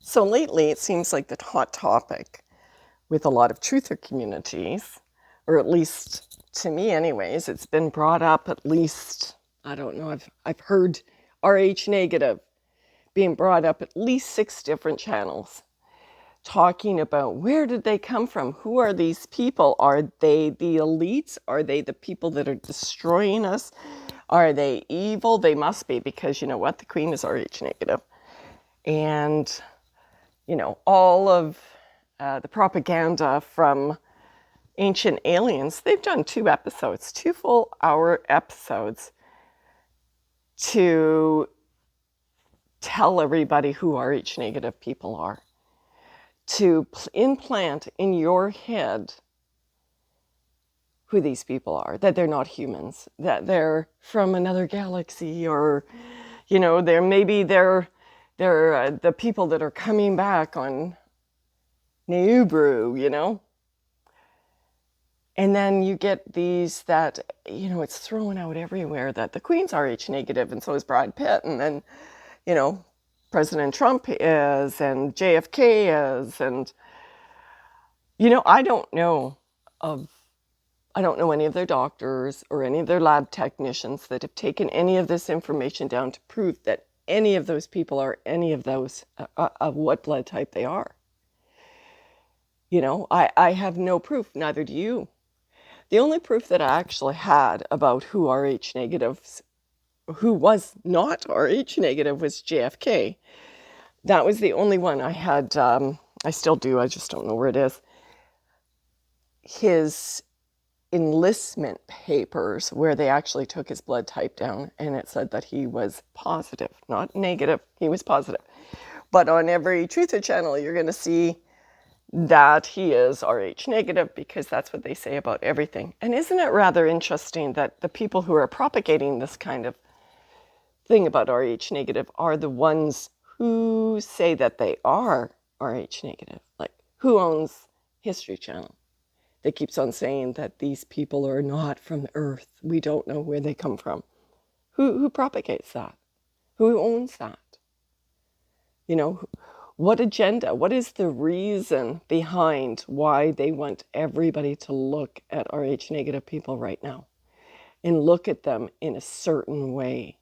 So lately, it seems like the hot topic with a lot of truther communities, or at least to me, anyways, it's been brought up at least, I don't know, I've heard RH negative being brought up at least 6 different channels, talking about where did they come from? Who are these people? Are they the elites? Are they the people that are destroying us? Are they evil? They must be, because you know what? The Queen is RH negative. And all of the propaganda from Ancient Aliens, they've done 2 episodes, 2 full-hour episodes to tell everybody who RH negative people are, to implant in your head who these people are, that they're not humans, that they're from another galaxy, or they're the people that are coming back on Nibiru. And then you get these that, it's thrown out everywhere that the Queen's RH negative, and so is Brad Pitt, and then, President Trump is, and JFK is, and, I don't know any of their doctors or any of their lab technicians that have taken any of this information down to prove that any of those people are any of those, of what blood type they are. I have no proof, neither do you. The only proof that I actually had about who RH negatives, who was not RH negative, was JFK. That was the only one I had. I still do, I just don't know where it is. His enlistment papers, where they actually took his blood type down, and it said that he was positive, not negative, he was positive. But on every Truther channel, you're going to see that he is RH negative, because that's what they say about everything. And isn't it rather interesting that the people who are propagating this kind of thing about RH negative are the ones who say that they are RH negative? Like, who owns History Channel that keeps on saying that these people are not from the earth, we don't know where they come from? Who propagates that? Who owns that? What agenda? What is the reason behind why they want everybody to look at RH negative people right now and look at them in a certain way?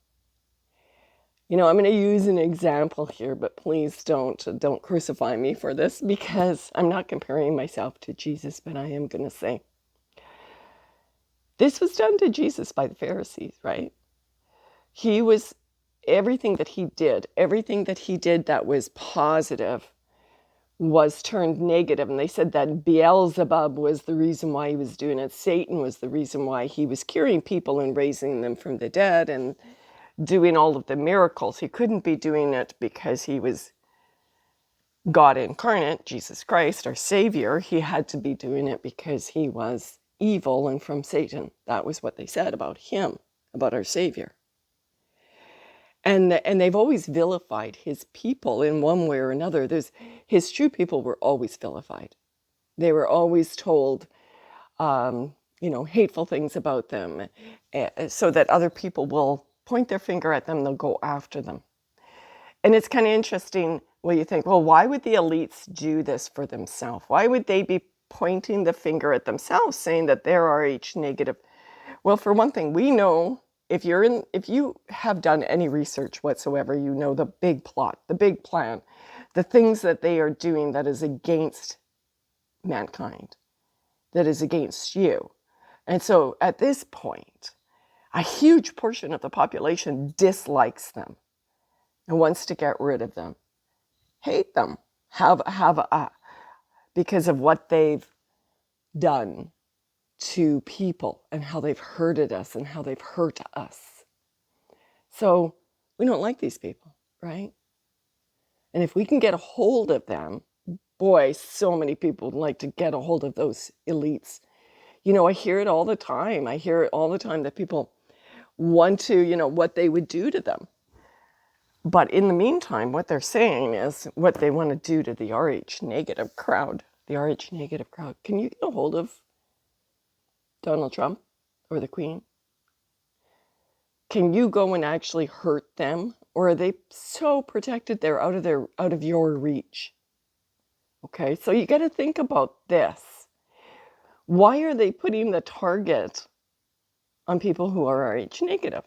I'm going to use an example here, but please don't crucify me for this, because I'm not comparing myself to Jesus, but I am going to say this was done to Jesus by the Pharisees, right? Everything that he did that was positive was turned negative. And they said that Beelzebub was the reason why he was doing it. Satan was the reason why he was curing people and raising them from the dead and doing all of the miracles. He couldn't be doing it because he was God incarnate, Jesus Christ, our Savior. He had to be doing it because he was evil and from Satan. That was what they said about him, about our Savior. And they've always vilified his people in one way or another. His true people were always vilified. They were always told, hateful things about them, so that other people will point their finger at them, they'll go after them. And it's kind of interesting when you think, well, why would the elites do this for themselves? Why would they be pointing the finger at themselves, saying that they're RH negative? Well, for one thing, we know, if you have done any research whatsoever, you know the big plot, the big plan, the things that they are doing that is against mankind, that is against you. And so at this point, a huge portion of the population dislikes them and wants to get rid of them, hate them, because of what they've done to people and how they've hurted us and how they've hurt us. So we don't like these people, right? And if we can get a hold of them, boy, so many people would like to get a hold of those elites. I hear it all the time. I hear it all the time that people want to, what they would do to them. But in the meantime, what they're saying is what they want to do to the RH negative crowd. The RH negative crowd. Can you get a hold of Donald Trump or the Queen? Can you go and actually hurt them Or are they so protected they're out of your reach? Okay, so you got to think about this. Why are they putting the target on people who are Rh negative?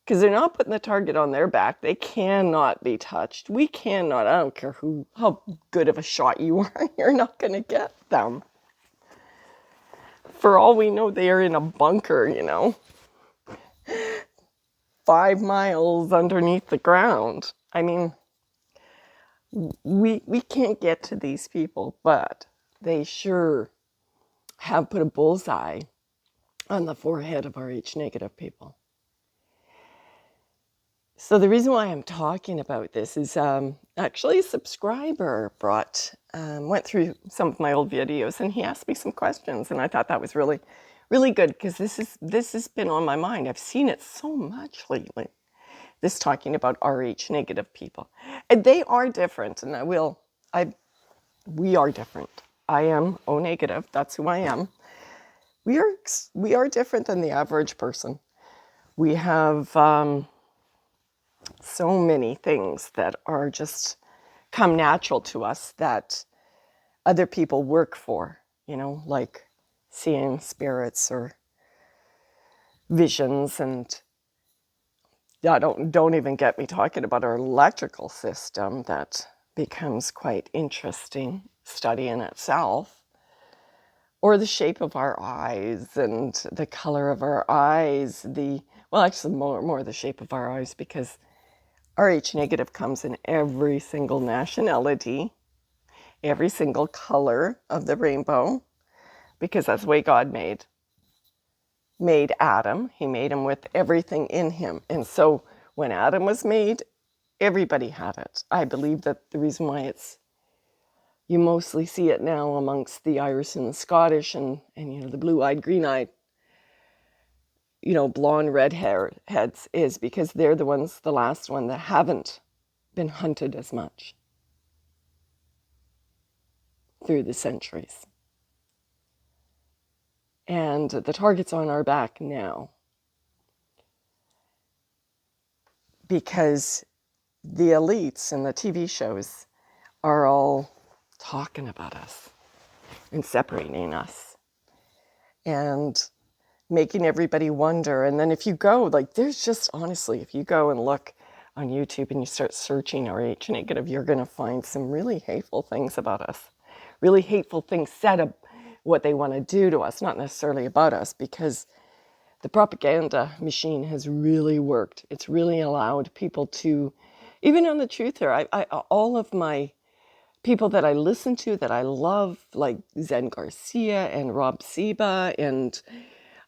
Because they're not putting the target on their back. They cannot be touched. We cannot, I don't care how good of a shot you are, you're not going to get them. For all we know, they are in a bunker, 5 miles underneath the ground. I mean, we can't get to these people, but they sure have put a bullseye on the forehead of Rh negative people. So the reason why I'm talking about this is actually a subscriber went through some of my old videos, and he asked me some questions, and I thought that was really, really good, because this has been on my mind. I've seen it so much lately, this talking about Rh negative people. And they are different, and we are different. I am O negative, that's who I am. We are different than the average person. We have so many things that are just come natural to us that other people work for, like seeing spirits or visions. And don't even get me talking about our electrical system. That becomes quite interesting study in itself. Or the shape of our eyes and the color of our eyes. Actually more the shape of our eyes, because Rh negative comes in every single nationality, every single color of the rainbow, because that's the way God made Adam. He made him with everything in him. And so when Adam was made, everybody had it. I believe that the reason why you mostly see it now amongst the Irish and the Scottish and the blue-eyed, green-eyed, blonde, redheads is because they're the last one that haven't been hunted as much through the centuries. And the target's on our back now because the elites and the TV shows are all talking about us and separating us and making everybody wonder. And then if you go, there's just, honestly, if you go and look on YouTube and you start searching Rh negative, you're going to find some really hateful things about us. Really hateful things said of what they want to do to us, not necessarily about us, because the propaganda machine has really worked. It's really allowed people to, even on the truther, all of my people that I listen to, that I love, like Zen Garcia and Rob Seba, and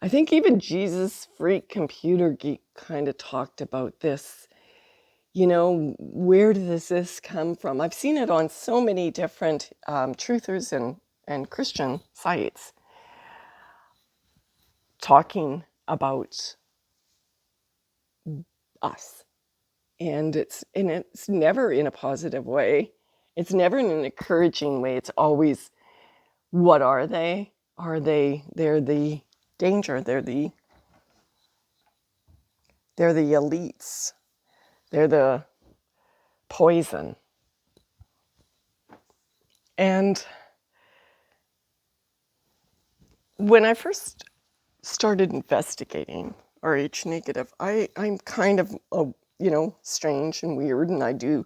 I think even Jesus Freak Computer Geek kind of talked about this. Where does this come from? I've seen it on so many different truthers and Christian sites talking about us. And it's never in a positive way. It's never in an encouraging way. It's always, what are they? They're the danger. They're the elites. They're the poison. And when I first started investigating Rh negative, I'm kind of, strange and weird, and I do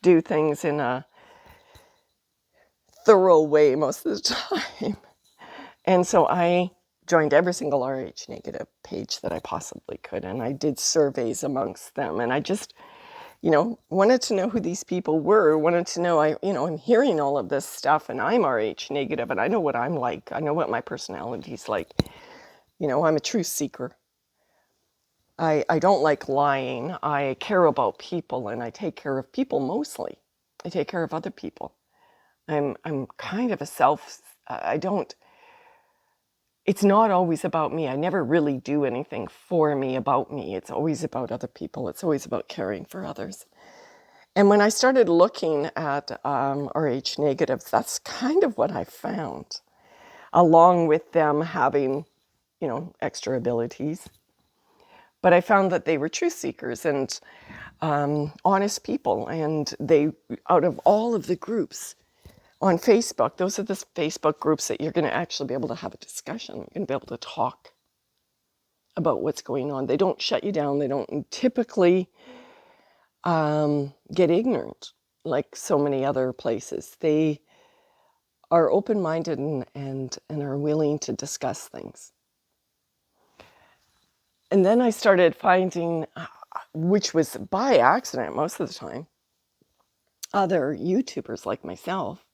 things in a thorough way most of the time. And so I joined every single Rh negative page that I possibly could, and I did surveys amongst them, and I just, wanted to know who these people were, wanted to know, I'm hearing all of this stuff, and I'm Rh negative, and I know what I'm like, I know what my personality's like. I'm a truth seeker. I don't like lying. I care about people, and I take care of people mostly. I take care of other people. I'm kind of it's not always about me. I never really do anything for me, about me. It's always about other people. It's always about caring for others. And when I started looking at Rh negatives, that's kind of what I found, along with them having, extra abilities. But I found that they were truth seekers and honest people. And they, out of all of the groups on Facebook, those are the Facebook groups that you're going to actually be able to have a discussion. You're going to be able to talk about what's going on. They don't shut you down. They don't typically get ignorant like so many other places. They are open-minded and are willing to discuss things. And then I started finding, which was by accident most of the time, other YouTubers like myself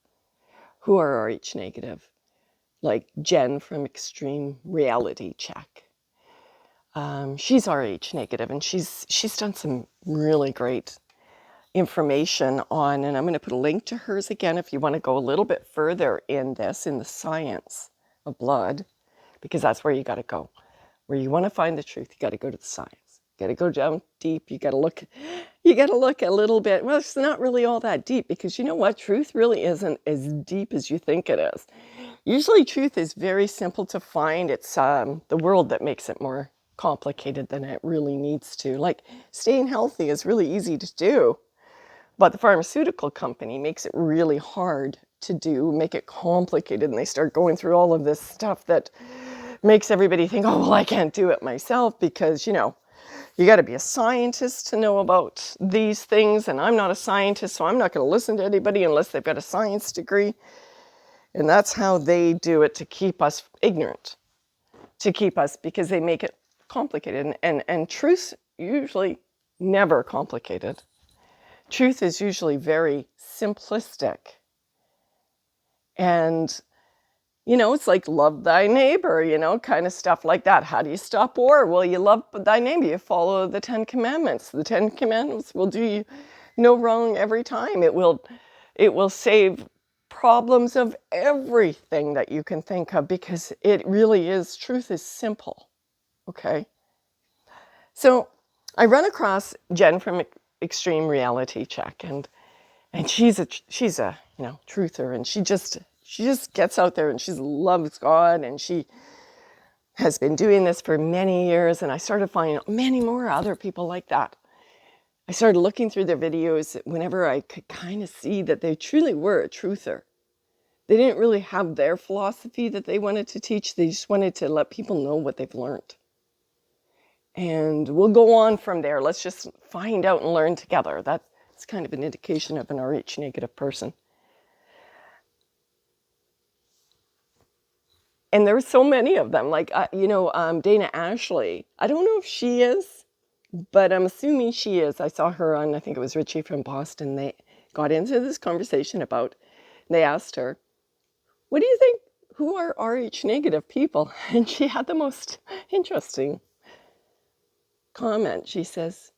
who are Rh negative, like Jen from Extreme Reality Check. She's Rh negative, and she's done some really great information on, and I'm going to put a link to hers again if you want to go a little bit further in this, in the science of blood, because that's where you got to go. Where you want to find the truth, you got to go to the science. You got to go down deep. You got to look a little bit. Well, it's not really all that deep, because you know what? Truth really isn't as deep as you think it is. Usually truth is very simple to find. It's the world that makes it more complicated than it really needs to. Like staying healthy is really easy to do, but the pharmaceutical company makes it really hard to do, make it complicated, and they start going through all of this stuff that makes everybody think, oh, well, I can't do it myself, because, you know, you got to be a scientist to know about these things, and I'm not a scientist, so I'm not going to listen to anybody unless they've got a science degree. And that's how they do it, to keep us ignorant, to keep us, because they make it complicated. And truth's usually never complicated. Truth is usually very simplistic. And, you know, it's like love thy neighbor, you know, kind of stuff like that. How do you stop war? Well, you love thy neighbor. You follow the 10 Commandments. The 10 Commandments will do you no wrong every time. It will save problems of everything that you can think of, because it really is, truth is simple. Okay. So I run across Jen from Extreme Reality Check, and she's a you know, truther, and she just gets out there and she loves God, and she has been doing this for many years. And I started finding many more other people like that. I started looking through their videos whenever I could kind of see that they truly were a truther. They didn't really have their philosophy that they wanted to teach. They just wanted to let people know what they've learned. And we'll go on from there. Let's just find out and learn together. That's kind of an indication of an Rh negative person. And there's so many of them. Like, you know, Dana Ashley. I don't know if she is, but I'm assuming she is. I saw her on, I think it was Richie from Boston. They got into this conversation about, they asked her, what do you think, who are Rh negative people? And she had the most interesting comment. She says,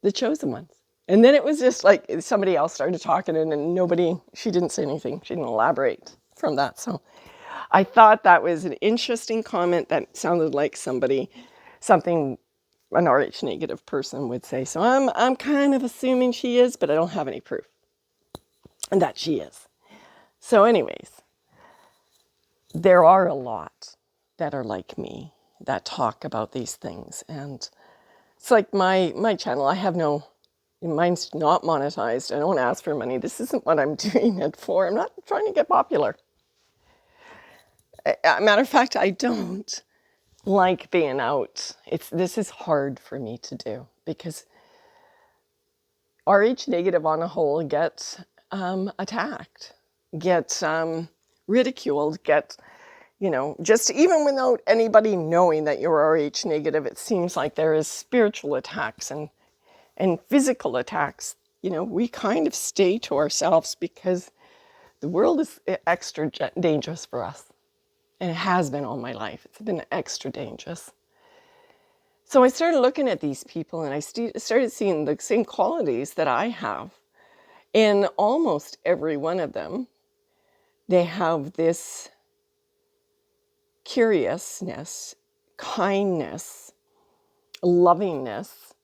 the chosen ones. And then it was just like somebody else started talking, and she didn't say anything. She didn't elaborate from that. So I thought that was an interesting comment that sounded like something an Rh negative person would say. So I'm kind of assuming she is, but I don't have any proof and that she is. So anyways, there are a lot that are like me that talk about these things. And it's like my channel, mine's not monetized. I don't ask for money. This isn't what I'm doing it for. I'm not trying to get popular. Matter of fact, I don't like being out. This is hard for me to do, because Rh negative on a whole get attacked, get ridiculed, get, you know, just even without anybody knowing that you're Rh negative, it seems like there is spiritual attacks and physical attacks. You know, we kind of stay to ourselves because the world is extra dangerous for us. And it has been all my life. It's been extra dangerous. So I started looking at these people, and I started seeing the same qualities that I have. In almost every one of them, they have this curiousness, kindness, lovingness,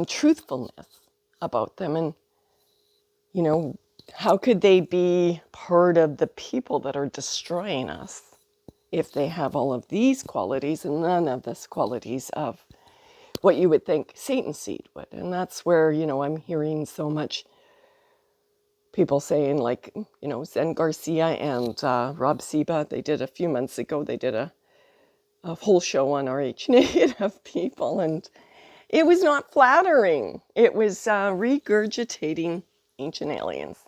truthfulness about them. And, you know, how could they be part of the people that are destroying us if they have all of these qualities and none of the qualities of what you would think Satan's seed would. And that's where, I'm hearing so much people saying, like, Zen Garcia and Rob Seba, they did a few months ago, they did a whole show on Rh negative people, and it was not flattering. It was regurgitating ancient aliens.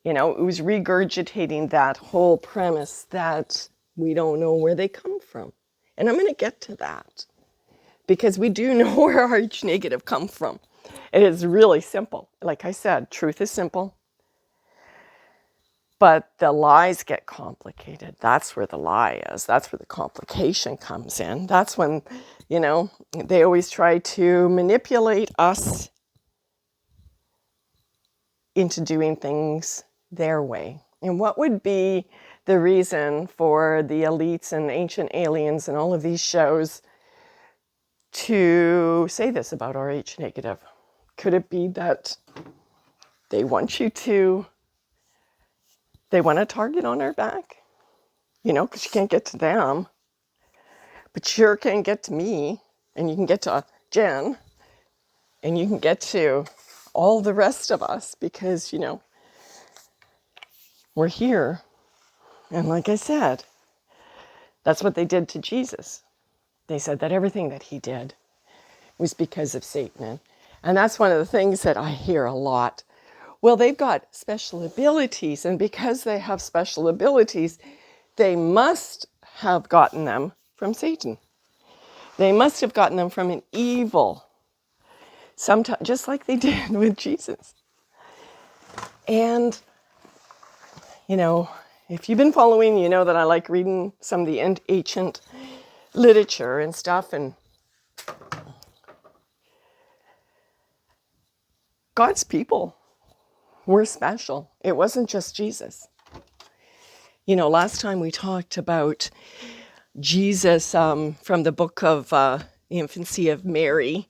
It was regurgitating that whole premise that we don't know where they come from. And I'm going to get to that, because we do know where Rh negative come from. It is really simple. Like I said, truth is simple. But the lies get complicated. That's where the lie is. That's where the complication comes in. That's when, they always try to manipulate us into doing things their way. And what would be the reason for the elites and ancient aliens and all of these shows to say this about Rh negative? Could it be that they want a target on our back? Because you can't get to them, but sure can get to me, and you can get to Jen, and you can get to all the rest of us, because, we're here. And like I said, that's what they did to Jesus. They said that everything that he did was because of Satan. And that's one of the things that I hear a lot. Well, they've got special abilities, and because they have special abilities, they must have gotten them from Satan. They must have gotten them from an evil, sometimes, just like they did with Jesus. And, if you've been following, you know that I like reading some of the ancient literature and stuff, and God's people were special. It wasn't just Jesus. Last time we talked about Jesus from the book of the infancy of Mary,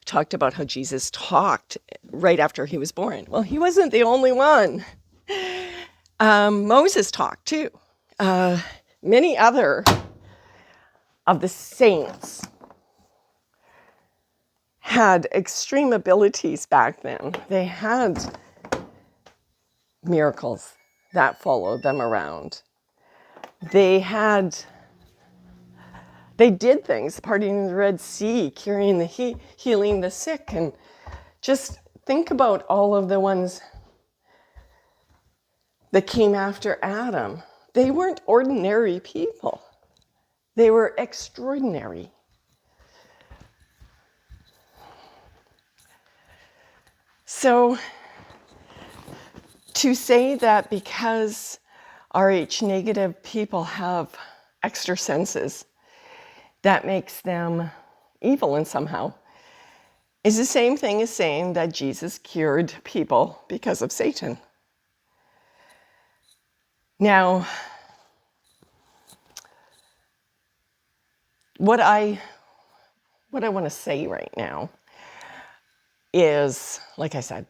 talked about how Jesus talked right after he was born. Well, he wasn't the only one. Moses talked too. Many other of the saints had extreme abilities back then. They had miracles that followed them around. They did things, parting the Red Sea, curing the healing the sick, and just think about all of the ones that came after Adam. They weren't ordinary people. They were extraordinary. So to say that because Rh negative people have extra senses, that makes them evil and somehow, is the same thing as saying that Jesus cured people because of Satan. Now, what I want to say right now is, like I said,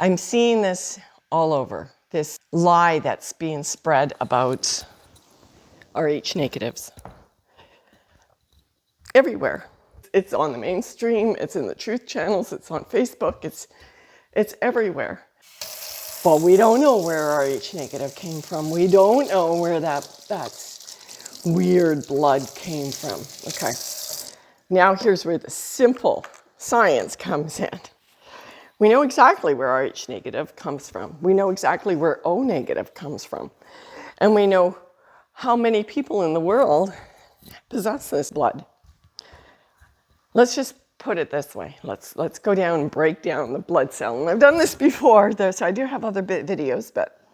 I'm seeing this all over, this lie that's being spread about Rh negatives. Everywhere. It's on the mainstream, it's in the truth channels, it's on Facebook, it's everywhere. Well, we don't know where Rh negative came from. We don't know where that weird blood came from. Okay. Now here's where the simple science comes in. We know exactly where Rh negative comes from. We know exactly where O negative comes from. And we know how many people in the world possess this blood. Let's just put it this way. Let's go down and break down the blood cell. And I've done this before, so I do have other videos, but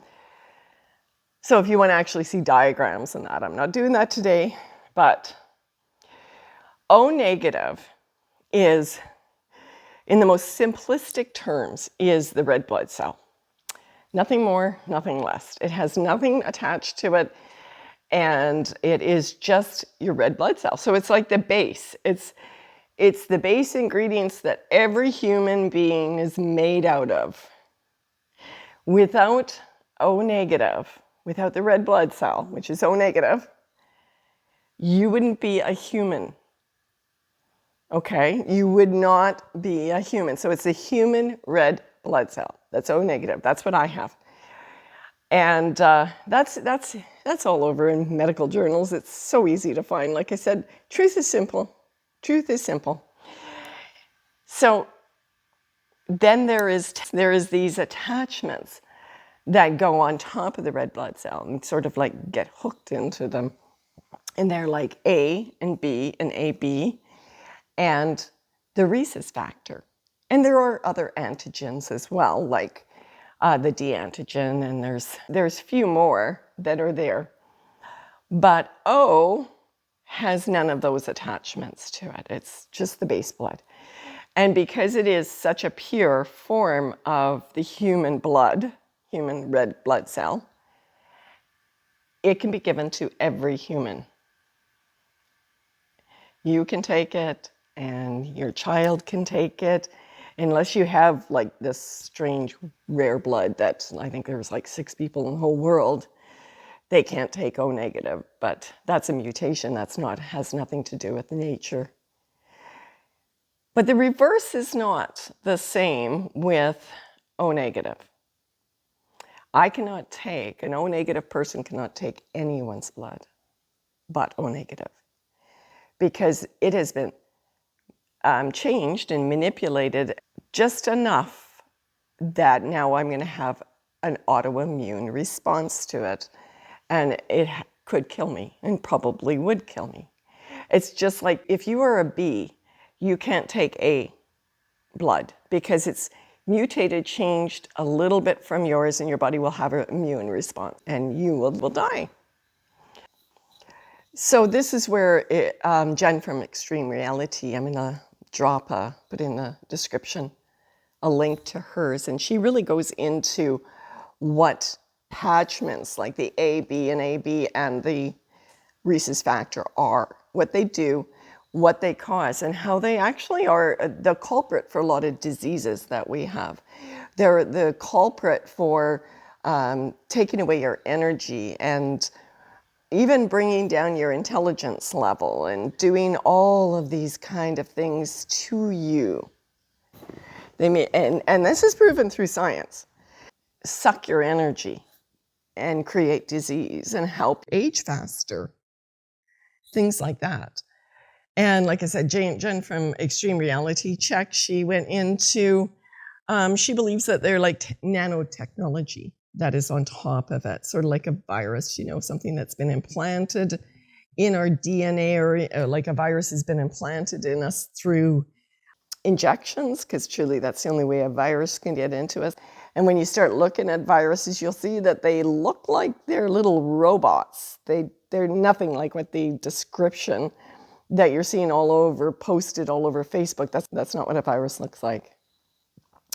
so if you want to actually see diagrams and that, I'm not doing that today, but O negative is, in the most simplistic terms, is the red blood cell. Nothing more, nothing less. It has nothing attached to it, and it is just your red blood cell. So it's like the base. It's the base ingredients that every human being is made out of. Without O negative, without the red blood cell, which is O negative, you wouldn't be a human. Okay, you would not be a human. So it's a human red blood cell. That's O negative. That's what I have. And that's all over in medical journals. It's so easy to find. Like I said, truth is simple. Truth is simple. So then there is these attachments that go on top of the red blood cell and sort of like get hooked into them. And they're like A and B and AB and the rhesus factor. And there are other antigens as well, like the D antigen, and there's few more that are there. But O has none of those attachments to it. It's just the base blood. And because it is such a pure form of the human blood, human red blood cell, it can be given to every human. You can take it, and your child can take it, unless you have like this strange rare blood that I think there's like 6 people in the whole world. They can't take O negative, but that's a mutation. Has nothing to do with nature. But the reverse is not the same with O negative. An O negative person cannot take anyone's blood but O negative, because it has been changed and manipulated just enough that now I'm going to have an autoimmune response to it, and it could kill me and probably would kill me. It's just like if you are a B, you can't take A blood because it's mutated, changed a little bit from yours, and your body will have an immune response and you will die. So this is where Jen from Extreme Reality, I'm going to put in the description, a link to hers, and she really goes into what attachments like the A, B, and AB and the rhesus factor are, what they do, what they cause, and how they actually are the culprit for a lot of diseases that we have. They're the culprit for taking away your energy and even bringing down your intelligence level and doing all of these kind of things to you. And this is proven through science. Suck your energy and create disease and help age faster. Things like that. And like I said, Jen from Extreme Reality Check, she went into, she believes that they're like nanotechnology that is on top of it, sort of like a virus, something that's been implanted in our DNA, or like a virus has been implanted in us through injections, because truly that's the only way a virus can get into us. And when you start looking at viruses, you'll see that they look like they're little robots. They're nothing like what the description that you're seeing posted all over Facebook. That's not what a virus looks like.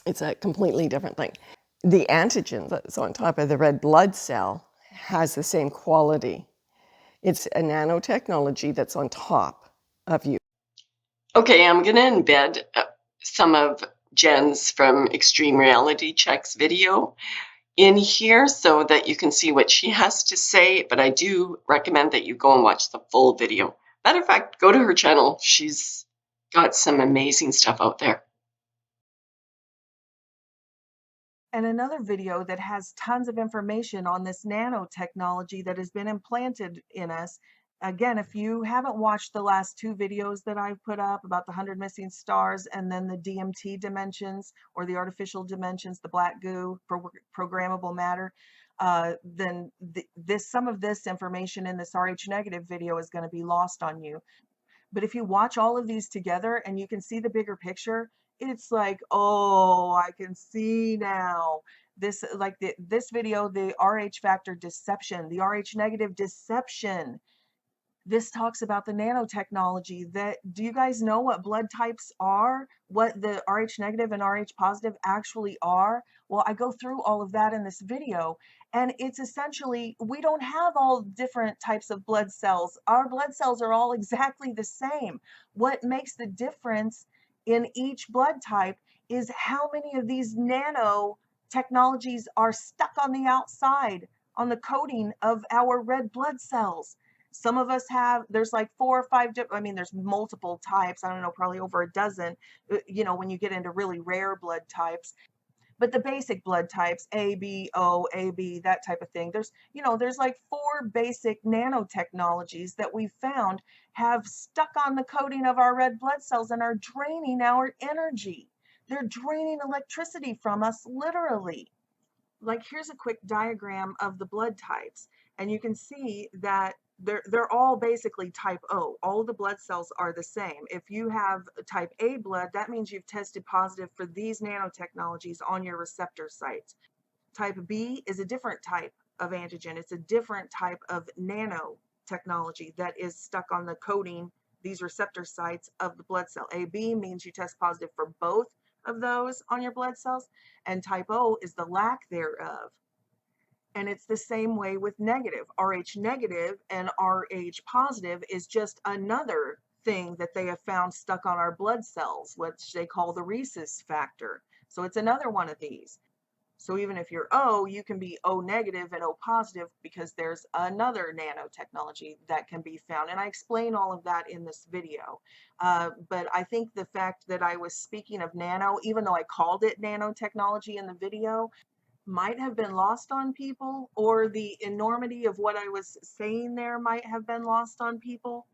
It's a completely different thing. The antigen that's on top of the red blood cell has the same quality. It's a nanotechnology that's on top of you. Okay, I'm going to embed some of Jen's from Extreme Reality Check's video in here so that you can see what she has to say, but I do recommend that you go and watch the full video. Matter of fact, go to her channel. She's got some amazing stuff out there. And another video that has tons of information on this nanotechnology that has been implanted in us. Again, if you haven't watched the last 2 videos that I've put up about the 100 missing stars and then the DMT dimensions, or the artificial dimensions, the black goo, programmable matter, then some of this information in this RH negative video is going to be lost on you. But if you watch all of these together and you can see the bigger picture, it's like, oh, I can see now. This video, the RH factor deception, the RH negative deception. This talks about the nanotechnology. That, do you guys know what blood types are? What the RH negative and RH positive actually are? Well, I go through all of that in this video, and it's essentially, we don't have all different types of blood cells. Our blood cells are all exactly the same. What makes the difference in each blood type is how many of these nanotechnologies are stuck on the outside, on the coating of our red blood cells. Some of us have, there's like 4 or 5 I mean, there's multiple types. I don't know, probably over a dozen, when you get into really rare blood types. But the basic blood types, A, B, O, AB, that type of thing, there's like 4 basic nanotechnologies that we found have stuck on the coating of our red blood cells and are draining our energy. They're draining electricity from us, literally. Like, here's a quick diagram of the blood types, and you can see that they're all basically type O. All the blood cells are the same. If you have type A blood, that means you've tested positive for these nanotechnologies on your receptor sites. Type B is a different type of antigen. It's a different type of nanotechnology that is stuck on the coating, these receptor sites of the blood cell. AB means you test positive for both of those on your blood cells, and type O is the lack thereof. And it's the same way with negative. Rh negative and Rh positive is just another thing that they have found stuck on our blood cells, which they call the rhesus factor. So it's another one of these. So even if you're O, you can be O negative and O positive because there's another nanotechnology that can be found. And I explain all of that in this video. But I think the fact that I was speaking of nano, even though I called it nanotechnology in the video, might have been lost on people, or the enormity of what I was saying there might have been lost on people.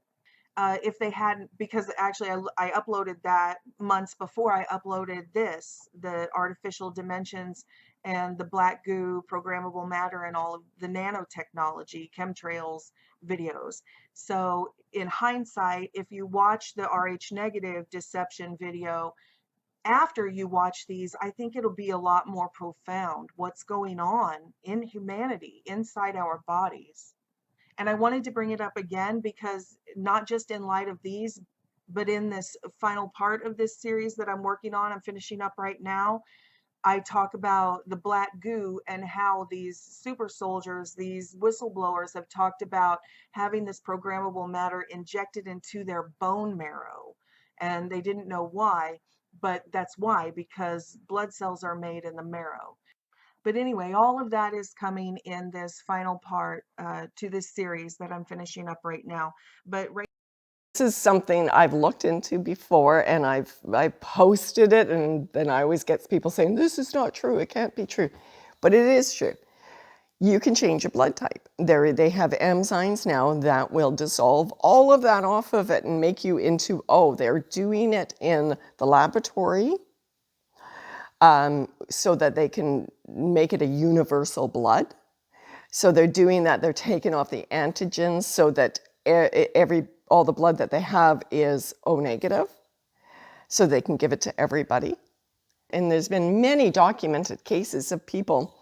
If they hadn't, because actually I uploaded that months before I uploaded the artificial dimensions and the black goo, programmable matter, and all of the nanotechnology, chemtrails videos. So in hindsight, if you watch the Rh negative deception video, after you watch these, I think it'll be a lot more profound what's going on in humanity inside our bodies. And I wanted to bring it up again because not just in light of these, but in this final part of this series that I'm working on, I'm finishing up right now, I talk about the black goo and how these super soldiers, these whistleblowers, have talked about having this programmable matter injected into their bone marrow. And they didn't know why, but that's why, because blood cells are made in the marrow. But anyway, all of that is coming in this final part to this series that I'm finishing up right now. But right This is something I've looked into before, and I posted it, and then I always get people saying, this is not true, it can't be true. But it is true. You can change your blood type. They have enzymes now that will dissolve all of that off of it and make you into O. They're doing it in the laboratory so that they can make it a universal blood. So they're doing that. They're taking off the antigens so that all the blood that they have is O negative, so they can give it to everybody. And there's been many documented cases of people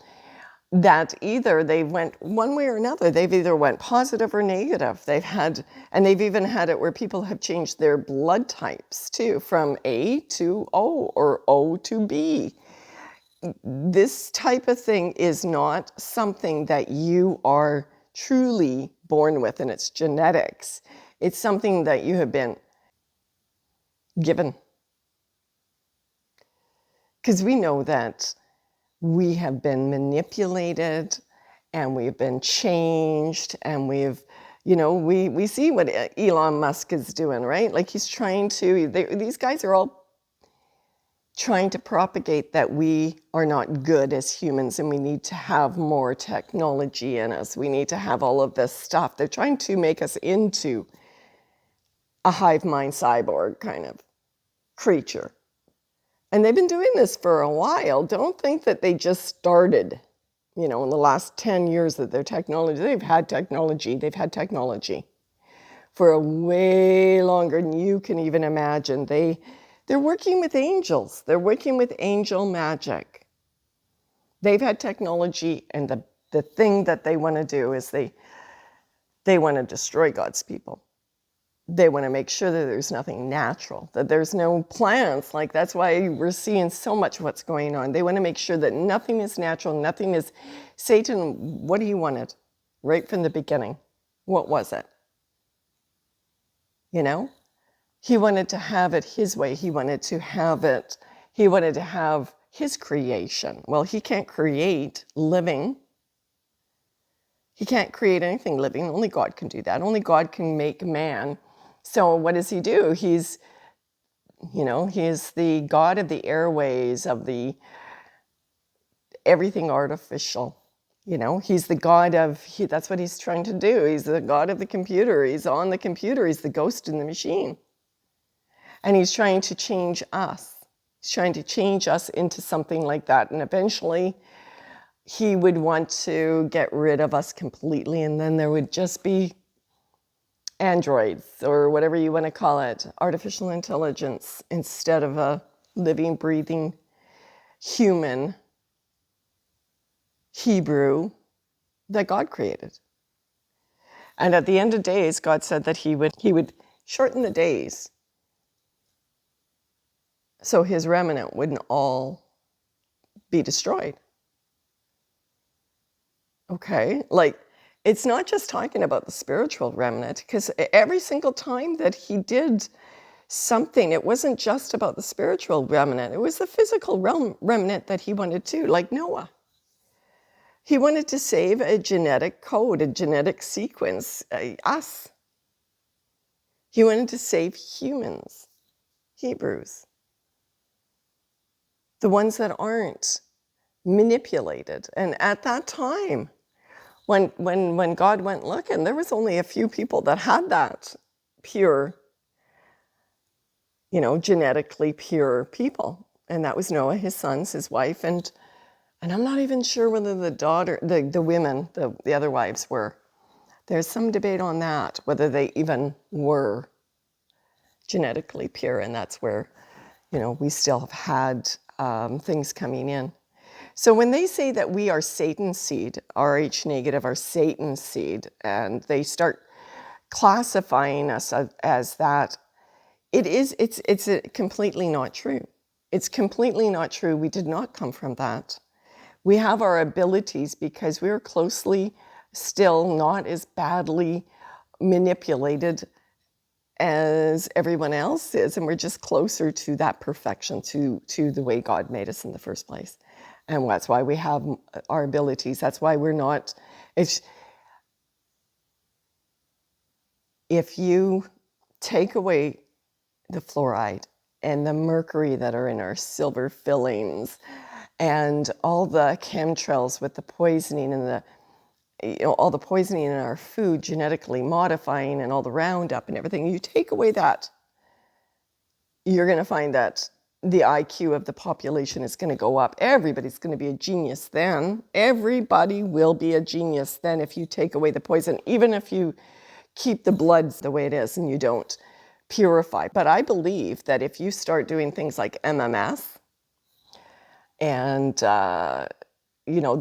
that either they went one way or another. They've either went positive or negative. And they've even had it where people have changed their blood types too, from A to O or O to B. This type of thing is not something that you are truly born with in its genetics. It's something that you have been given. Because we know that we have been manipulated and we've been changed, and we see what Elon Musk is doing, right? Like, he's trying to, these guys are all trying to propagate that we are not good as humans and we need to have more technology in us. We need to have all of this stuff. They're trying to make us into a hive mind cyborg kind of creature. And they've been doing this for a while. Don't think that they just started, in the last 10 years that their technology, they've had technology for a way longer than you can even imagine. They're working with angels. They're working with angel magic. They've had technology, and the thing that they want to do is they want to destroy God's people. They want to make sure that there's nothing natural, that there's no plants. Like, that's why we're seeing so much what's going on. They want to make sure that nothing is natural, nothing is. Satan, what he wanted right from the beginning, what was it? He wanted to have it his way. He wanted to have his creation. Well, he can't create living. He can't create anything living. Only God can do that. Only God can make man. So what does he do? He's the God of the airways, of the everything artificial. He's the God that's what he's trying to do. He's the God of the computer. He's on the computer. He's the ghost in the machine. And he's trying to change us. He's trying to change us into something like that. And eventually, he would want to get rid of us completely. And then there would just be androids, or whatever you want to call it, artificial intelligence, instead of a living, breathing human Hebrew that God created. And at the end of days, God said that he would shorten the days so his remnant wouldn't all be destroyed. Okay, like, it's not just talking about the spiritual remnant, because every single time that he did something, it wasn't just about the spiritual remnant, it was the physical remnant that he wanted to, like Noah. He wanted to save a genetic code, a genetic sequence, us. He wanted to save humans, Hebrews, the ones that aren't manipulated. And at that time, when God went looking, there was only a few people that had that pure, genetically pure people. And that was Noah, his sons, his wife, and I'm not even sure whether the women, the other wives were. There's some debate on that, whether they even were genetically pure, and that's where, we still have had things coming in. So when they say that we are Satan's seed, Rh negative are Satan's seed, and they start classifying us as that, it's completely not true. It's completely not true. We did not come from that. We have our abilities because we're closely, still not as badly manipulated as everyone else is, and we're just closer to that perfection, to the way God made us in the first place. And that's why we have our abilities. That's why we're not, if you take away the fluoride and the mercury that are in our silver fillings and all the chemtrails with the poisoning and all the poisoning in our food, genetically modifying, and all the Roundup and everything, you take away that, you're going to find that the IQ of the population is going to go up. Everybody's going to be a genius then. Everybody will be a genius then if you take away the poison, even if you keep the blood the way it is and you don't purify. But I believe that if you start doing things like MMS and,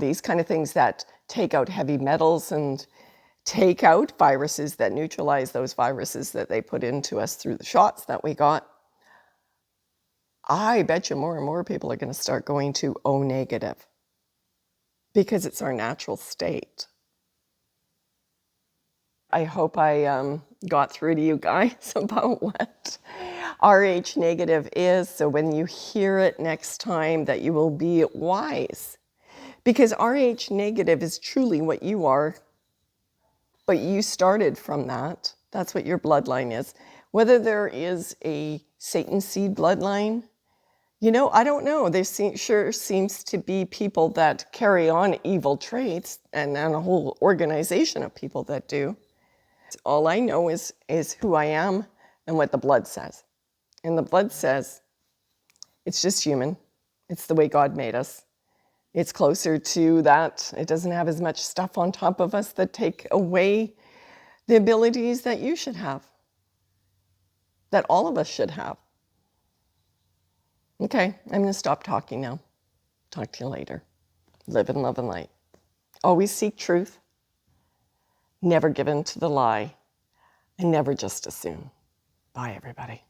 these kind of things that take out heavy metals and take out viruses that neutralize those viruses that they put into us through the shots that we got, I bet you more and more people are going to start going to O negative because it's our natural state. I hope I got through to you guys about what Rh negative is, so when you hear it next time that you will be wise. Because Rh negative is truly what you are, but you started from that. That's what your bloodline is. Whether there is a Satan seed bloodline, I don't know. There sure seems to be people that carry on evil traits, and a whole organization of people that do. All I know is who I am and what the blood says. And the blood says it's just human. It's the way God made us. It's closer to that. It doesn't have as much stuff on top of us that take away the abilities that you should have, that all of us should have. Okay, I'm going to stop talking now. Talk to you later. Live in love and light. Always seek truth. Never give in to the lie. And never just assume. Bye, everybody.